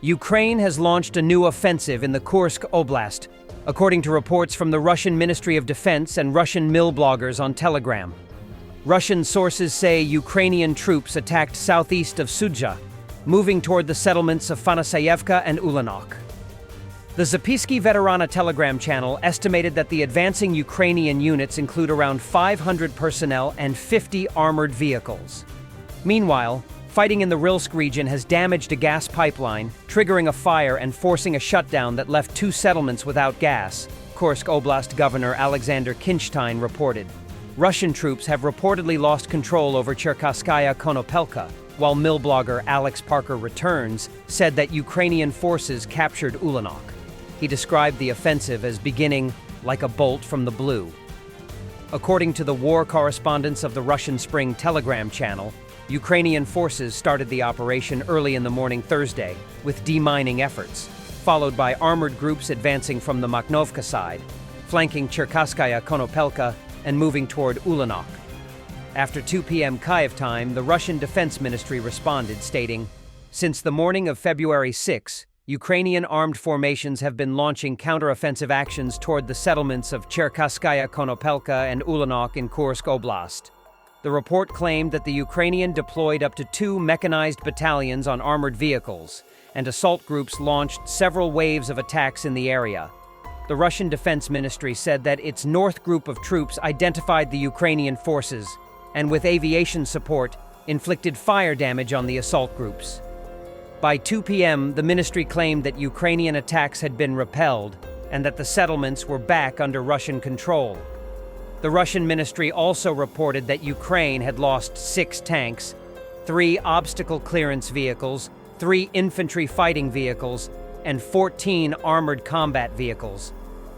Ukraine has launched a new offensive in the Kursk Oblast, according to reports from the Russian Ministry of Defense and Russian mill bloggers on Telegram. Russian sources say Ukrainian troops attacked southeast of Sudzha, moving toward the settlements of Fanasayevka and Ulanok. The Zapisky Veterana Telegram channel estimated that the advancing Ukrainian units include around 500 personnel and 50 armored vehicles. Meanwhile, fighting in the Rilsk region has damaged a gas pipeline, triggering a fire and forcing a shutdown that left 2 settlements without gas, Kursk Oblast Governor Alexander Kinstein reported. Russian troops have reportedly lost control over Cherkasskaya Konopelka, while mill blogger Alex Parker Returns said that Ukrainian forces captured Ulanok. He described the offensive as beginning like a bolt from the blue. According to the war correspondents of the Russian Spring Telegram channel, Ukrainian forces started the operation early in the morning Thursday with demining efforts, followed by armored groups advancing from the Makhnovka side, flanking Cherkasskaya Konopelka and moving toward Ulanok. After 2 p.m. Kyiv time, the Russian Defense Ministry responded, stating, "Since the morning of February 6, Ukrainian armed formations have been launching counteroffensive actions toward the settlements of Cherkasskaya Konopelka and Ulanok in Kursk Oblast." The report claimed that the Ukrainian deployed up to 2 mechanized battalions on armored vehicles, and assault groups launched several waves of attacks in the area. The Russian Defense Ministry said that its North group of troops identified the Ukrainian forces and, with aviation support, inflicted fire damage on the assault groups. By 2 p.m., the ministry claimed that Ukrainian attacks had been repelled and that the settlements were back under Russian control. The Russian ministry also reported that Ukraine had lost 6 tanks, 3 obstacle clearance vehicles, 3 infantry fighting vehicles, and 14 armored combat vehicles.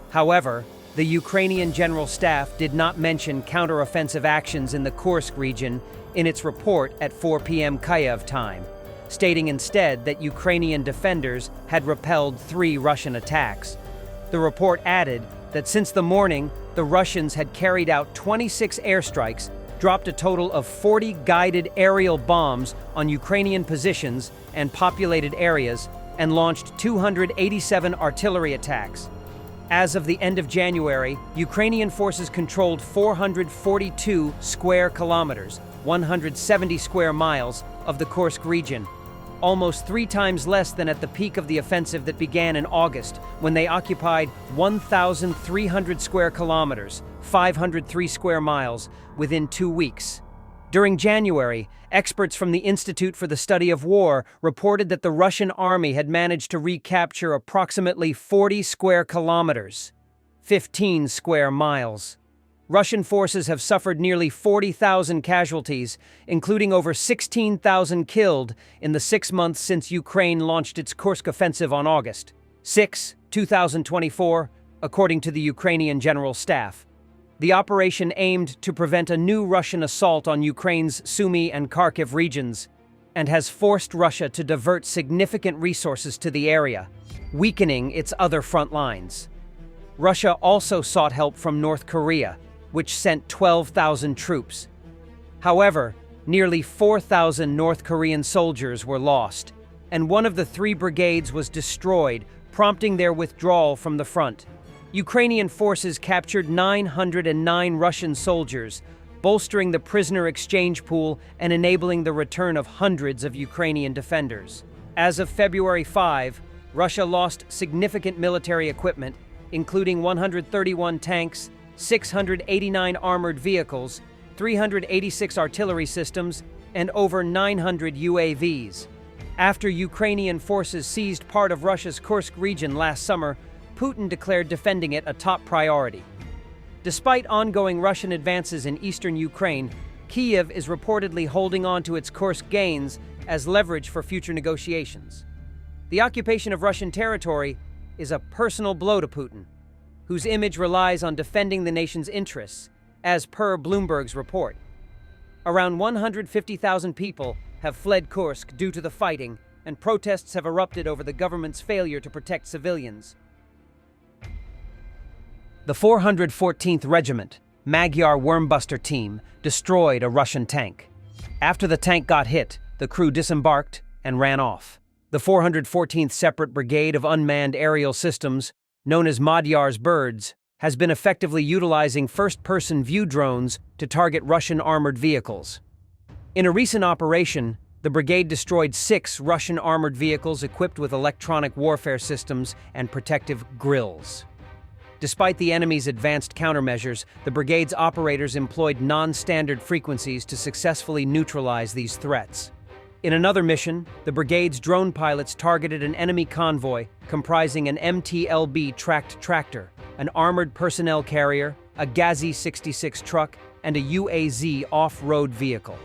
However, the Ukrainian General Staff did not mention counteroffensive actions in the Kursk region in its report at 4 p.m. Kyiv time, stating instead that Ukrainian defenders had repelled 3 Russian attacks. The report added that since the morning, the Russians had carried out 26 airstrikes, dropped a total of 40 guided aerial bombs on Ukrainian positions and populated areas, and launched 287 artillery attacks. As of the end of January, Ukrainian forces controlled 442 square kilometers, 170 square miles, of the Kursk region, almost 3 times less than at the peak of the offensive that began in August, when they occupied 1,300 square kilometers, 503 square miles, within 2 weeks. During January, experts from the Institute for the Study of War reported that the Russian army had managed to recapture approximately 40 square kilometers, 15 square miles. Russian forces have suffered nearly 40,000 casualties, including over 16,000 killed in the 6 months since Ukraine launched its Kursk offensive on August 6, 2024, according to the Ukrainian General Staff. The operation aimed to prevent a new Russian assault on Ukraine's Sumy and Kharkiv regions, and has forced Russia to divert significant resources to the area, weakening its other front lines. Russia also sought help from North Korea, which sent 12,000 troops. However, nearly 4,000 North Korean soldiers were lost, and one of the 3 brigades was destroyed, prompting their withdrawal from the front. Ukrainian forces captured 909 Russian soldiers, bolstering the prisoner exchange pool and enabling the return of hundreds of Ukrainian defenders. As of February 5, Russia lost significant military equipment, including 131 tanks, 689 armored vehicles, 386 artillery systems, and over 900 UAVs. After Ukrainian forces seized part of Russia's Kursk region last summer, Putin declared defending it a top priority. Despite ongoing Russian advances in eastern Ukraine, Kyiv is reportedly holding on to its Kursk gains as leverage for future negotiations. The occupation of Russian territory is a personal blow to Putin, whose image relies on defending the nation's interests, as per Bloomberg's report. Around 150,000 people have fled Kursk due to the fighting, and protests have erupted over the government's failure to protect civilians. The 414th Regiment, Magyar Wormbuster Team, destroyed a Russian tank. After the tank got hit, the crew disembarked and ran off. The 414th Separate Brigade of Unmanned Aerial Systems, known as Magyar's Birds, has been effectively utilizing first-person view drones to target Russian armored vehicles. In a recent operation, the brigade destroyed 6 Russian armored vehicles equipped with electronic warfare systems and protective grills. Despite the enemy's advanced countermeasures, the brigade's operators employed non-standard frequencies to successfully neutralize these threats. In another mission, the brigade's drone pilots targeted an enemy convoy comprising an MTLB tracked tractor, an armored personnel carrier, a Gazi-66 truck, and a UAZ off-road vehicle.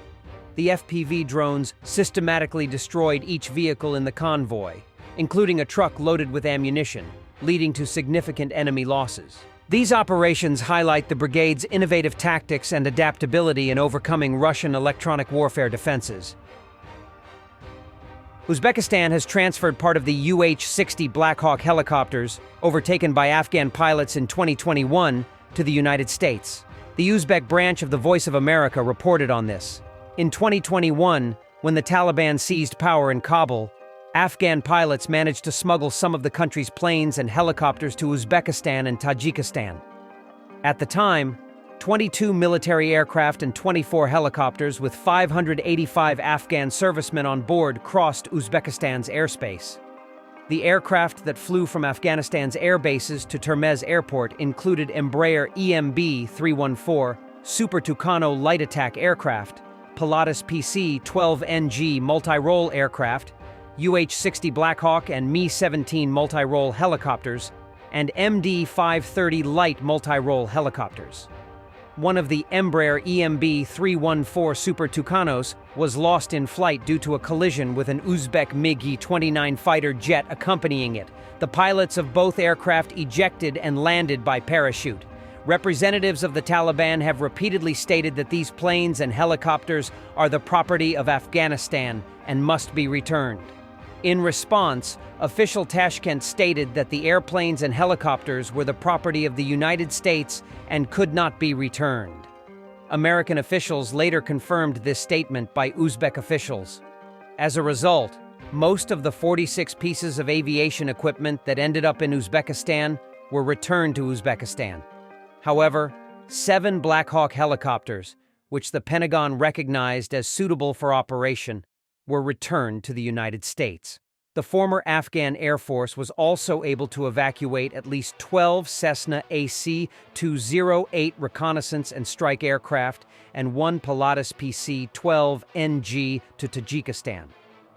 The FPV drones systematically destroyed each vehicle in the convoy, including a truck loaded with ammunition, leading to significant enemy losses. These operations highlight the brigade's innovative tactics and adaptability in overcoming Russian electronic warfare defenses. Uzbekistan has transferred part of the UH-60 Black Hawk helicopters, overtaken by Afghan pilots in 2021, to the United States. The Uzbek branch of the Voice of America reported on this. In 2021, when the Taliban seized power in Kabul, Afghan pilots managed to smuggle some of the country's planes and helicopters to Uzbekistan and Tajikistan. At the time, 22 military aircraft and 24 helicopters with 585 Afghan servicemen on board crossed Uzbekistan's airspace. The aircraft that flew from Afghanistan's air bases to Termez Airport included Embraer EMB-314 Super Tucano light attack aircraft, Pilatus PC-12NG multi-role aircraft, UH-60 Black Hawk and Mi-17 multi-role helicopters, and MD-530 light multi-role helicopters. One of the Embraer EMB-314 Super Tucanos was lost in flight due to a collision with an Uzbek MiG-29 fighter jet accompanying it. The pilots of both aircraft ejected and landed by parachute. Representatives of the Taliban have repeatedly stated that these planes and helicopters are the property of Afghanistan and must be returned. In response, official Tashkent stated that the airplanes and helicopters were the property of the United States and could not be returned. American officials later confirmed this statement by Uzbek officials. As a result, most of the 46 pieces of aviation equipment that ended up in Uzbekistan were returned to Uzbekistan. However, 7 Black Hawk helicopters, which the Pentagon recognized as suitable for operation, were returned to the United States. The former Afghan Air Force was also able to evacuate at least 12 Cessna AC-208 reconnaissance and strike aircraft and 1 Pilatus PC-12NG to Tajikistan.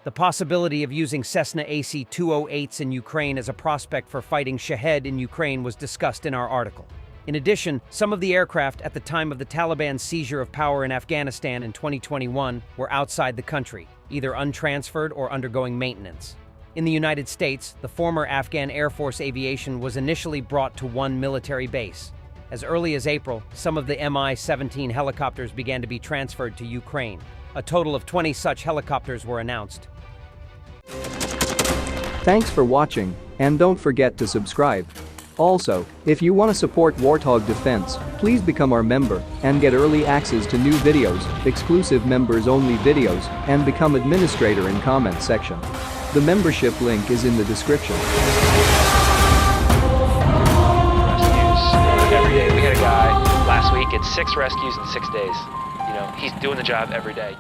The possibility of using Cessna AC-208s in Ukraine as a prospect for fighting Shahed in Ukraine was discussed in our article. In addition, some of the aircraft at the time of the Taliban's seizure of power in Afghanistan in 2021 were outside the country, either untransferred or undergoing maintenance. In the United States, the former Afghan Air Force aviation was initially brought to one military base. As early as April, some of the Mi-17 helicopters began to be transferred to Ukraine. A total of 20 such helicopters were announced. Thanks for watching, and don't forget to subscribe. Also, if you want to support Warthog Defense, please become our member and get early access to new videos, exclusive members-only videos, and become administrator in comment section. The membership link is in the description. Rescues every day. We had a guy last week at 6 rescues in 6 days. You know, he's doing the job every day.